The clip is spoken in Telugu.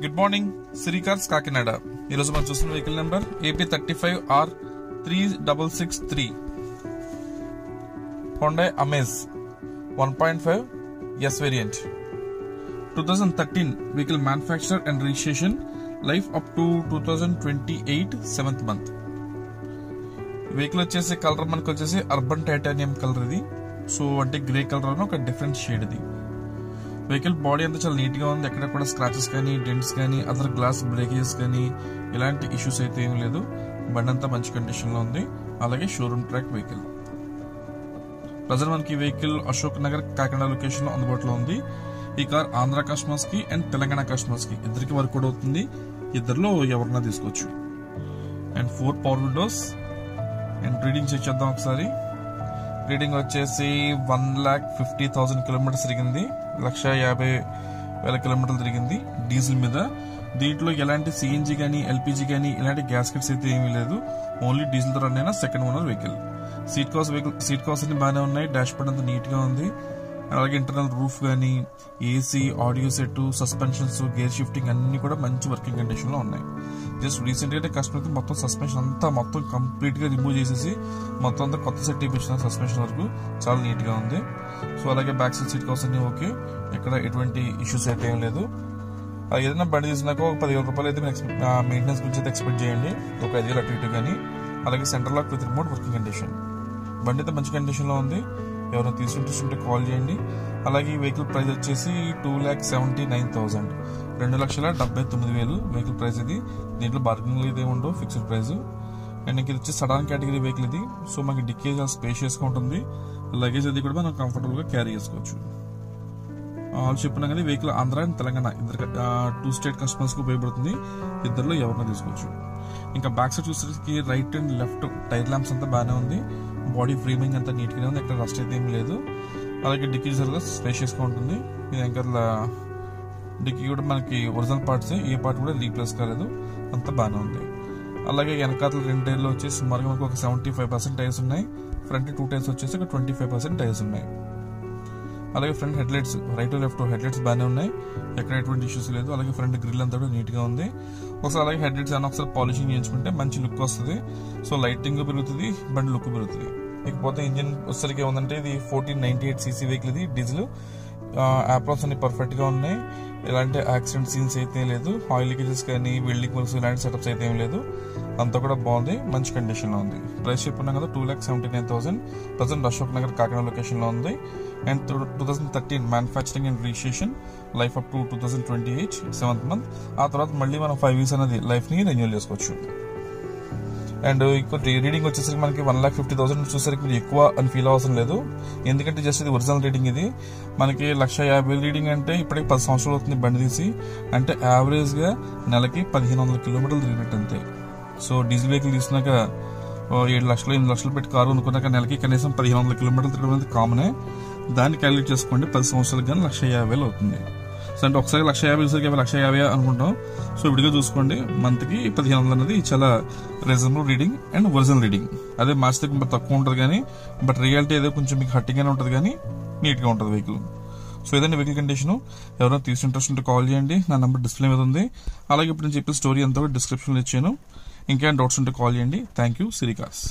గుడ్ మార్నింగ్, సిరి కార్స్ కాకినాడ. ఈరోజు మనం చూస్తున్న vehicle number AP35R3663 Hyundai Amaze 1.5 S variant. 2013 vehicle manufacturer and registration, life up to 2028 7th month. Vehicle వచ్చేసి కలర్ మనకు వచ్చేసి అర్బన్ టైటానియం కలర్ ఇది. సో అంటే గ్రే కలర్ అని ఒక డిఫరెంట్ షేడ్ ఇది. వెహికల్ బాడీ అంతా చాలా నీట్ గా ఉంది. ఎక్కడ కూడా స్క్రాచెస్ కానీ డెంట్స్ కానీ అదర్ గ్లాస్ బ్రేకేజెస్ కానీ ఇలాంటి ఇష్యూస్ అయితే ఏమీ లేదు. బండి అంతా మంచి కండిషన్ లో ఉంది. అలాగే షోరూమ్ ట్రాక్ వెహికల్. ప్రజెంట్ మనకి వెహికల్ అశోక్ నగర్ కాకినాడ లొకేషన్ లో అందుబాటులో ఉంది. ఈ కార్ ఆంధ్ర కస్టమర్స్ కి అండ్ తెలంగాణ కస్టమర్స్ కి ఇద్దరికి వర్క్ కూడా అవుతుంది. ఇద్దరిలో ఎవరన్నా తీసుకోవచ్చు. And 4 power windows. And reading check చేద్దాం ఒకసారి. రీడింగ్ వచ్చేసి 1,50,000 కిలోమీటర్స్ తిరిగింది. 1,50,000 కిలోమీటర్లు తిరిగింది డీజిల్ మీద. దీంట్లో ఎలాంటి సిఎన్జి కానీ ఎల్పిజి కానీ ఇలాంటి గ్యాస్కెట్స్ అయితే ఏమీ లేదు. ఓన్లీ డీజిల్ తో రన్ అయిన second owner vehicle. Seat covers అన్ని బాగానే ఉన్నాయి. డాష్ బోర్డ్ అంతా నీట్ గా ఉంది. అలాగే ఇంటర్నల్ రూఫ్ కానీ AC, audio set, suspensions, gear shifting అన్ని కూడా మంచి వర్కింగ్ కండిషన్ లో ఉన్నాయి. జస్ట్ రీసెంట్ గా కస్టమర్ మొత్తం సస్పెన్షన్ అంతా మొత్తం కంప్లీట్ గా రిమూవ్ చేసేసి మొత్తం అంతా కొత్త సెట్ ఇప్పించిన సస్పెన్షన్ వరకు చాలా నీట్ గా ఉంది. సో అలాగే బ్యాక్ సైడ్ సీట్ కవర్స్ అన్ని ఓకే. ఇక్కడ ఎటువంటి ఇష్యూస్ అయితే ఏం లేదు. ఏదైనా బండి తీసినాక ఒక 10,000 రూపాయలు అయితే మెయింటెనెన్స్ గురించి అయితే ఎక్స్పెక్ట్ చేయండి. ఒక 5,000 అటు ఇటు కానీ. అలాగే centre lock with remote working condition. బండి అయితే మంచి కండిషన్ లో ఉంది. ఎవరైనా తీసుకుంటే కాల్ చేయండి. అలాగే ఈ వెహికల్ ప్రైస్ వచ్చేసి 2,79,000, 2,79,000 వెహికల్ ప్రైస్ ఇది. దీంట్లో బార్గెనింగ్ అయితే ఉండవు, ఫిక్స్డ్ ప్రైస్. అండ్ ఇది వచ్చి సడాన్ కేటగిరీ వెహికల్ ఇది. సో మనకి డిక్కీ చాలా స్పేషియస్ గా ఉంటుంది. లగేజ్ అది కూడా మనం కంఫర్టబుల్ గా క్యారీ చేసుకోవచ్చు. ఆల్ చెప్పినా కదా వెహికల్ ఆంధ్ర అండ్ తెలంగాణ ఇద్దరు 2 స్టేట్ కస్టమర్స్ కు ఉపయోగపడుతుంది. ఇద్దరులో ఎవరైనా తీసుకోవచ్చు. ఇంకా బ్యాక్ సైడ్ చూసేసరికి right and left tyre lamps అంతా బాగానే ఉంది. బాడీ ఫ్రేమింగ్ అంతా నీట్ గానే ఉంది. ఎక్కడ రస్ట్ అయితే ఏమీ లేదు. అలాగే డిక్కీ సరిగా స్పేషియస్ గా ఉంటుంది. ఇది ఇంకా డిక్కీ కూడా మనకి ఒరిజినల్ పార్ట్స్, ఏ పార్ట్ కూడా రీప్లేస్ కాలేదు. అంతా బాగానే ఉంది. అలాగే వెనకాతల 2 టైర్లు వచ్చేసి సుమారుగా మనకు ఒక 75% టైర్స్ ఉన్నాయి. ఫ్రంట్ 2 టైర్స్ వచ్చేసి ఒక 25% టైర్స్ ఉన్నాయి. అలాగే front head lights, right left head lights బాగానే ఉన్నాయి. ఎక్కడ ఎటువంటి ఇష్యూస్ లేదు. అలాగే ఫ్రంట్ గ్రిల్ అంతా కూడా నీట్ గా ఉంది. ఒకసారి అలాగే హెడ్ లైట్స్ అన్న ఒకసారి పాలిషింగ్ చేయించుకుంటే మంచి లుక్ వస్తుంది. సో లైటింగ్ పెరుగుతుంది, బండి లుక్ పెరుగుతుంది. ఇకపోతే ఇంజిన్ వచ్చేసరికి ఏముందంటే ఇది 1498 cc వెహికల్ ఇది, డీజిల్. యాప్రాన్స్ అన్ని పర్ఫెక్ట్ గా ఉన్నాయి. ఎలాంటి యాక్సిడెంట్ సీన్స్ అయితే లేదు. ఆయిల్ లీకేజెస్ కానీ వెల్డింగ్ వర్క్స్ ఇలాంటి సెటప్స్ అయితే ఏం లేదు. అంతా కూడా బాగుంది, మంచి కండిషన్ లో ఉంది. ప్రైస్ చెప్పుకున్నాం కదా 2,79,000. ప్రజెంట్ అశోక్ నగర్ కాకినాడ లొకేషన్ లో ఉంది. And 2013 manufacturing and registration, life up to 2028 7th month. ఆ తర్వాత మళ్ళీ మనం 5 years అనేది లైఫ్ ని రెన్యూల్ చేసుకోవచ్చు. అండ్ ఇంకో రీడింగ్ వచ్చేసరికి మనకి 1,50,000 చూసరికి మీరు ఎక్కువ అని ఫీల్ అవసరం లేదు. ఎందుకంటే జస్ట్ ఇది ఒరిజినల్ రీడింగ్. ఇది మనకి 1,50,000 రీడింగ్ అంటే ఇప్పటికి 10 సంవత్సరాలు అవుతుంది బండి తీసి. అంటే యావరేజ్ గా నెలకి 1,500 కిలోమీటర్లు తిరిగినట్టు అంతే. సో డీజిల్ వెహికల్ తీసినాక 7 లక్షలు 8 లక్షలు పెట్టి కారు అనుకున్నాక నెలకి కనీసం 1,500 కిలోమీటర్లు తిరగడం అనేది కామనే. దాన్ని క్యాలిక్యులేట్ చేసుకోండి. 10 సంవత్సరాలకు కానీ 1,50,000 అవుతుంది. సో అంటే ఒకసారి 1,50,000 1,50,000 అనుకుంటాం. సో విడిగా చూసుకోండి. మంత్ కి 1,500 అనేది చాలా reasonable reading and original reading. అదే మార్చితే తక్కువ ఉంటుంది కానీ బట్ రియాలిటీ ఏదో కొంచెం మీకు హట్టింగ్ గానే ఉంటుంది కానీ నీట్ గా ఉంటుంది వెహికల్. సో ఏదైనా వెహికల్ కండిషన్ ఎవరైనా తీసి ఇంట్రెస్ట్ ఉంటే కాల్ చేయండి. నా నెంబర్ డిస్ప్లే మీద ఉంది. అలాగే ఇప్పుడు నేను చెప్పిన స్టోరీ అంతా కూడా డిస్క్రిప్షన్ లో ఇచ్చాను. ఇంకా డౌట్స్ ఉంటే కాల్ చేయండి. Thank you, Siri cars.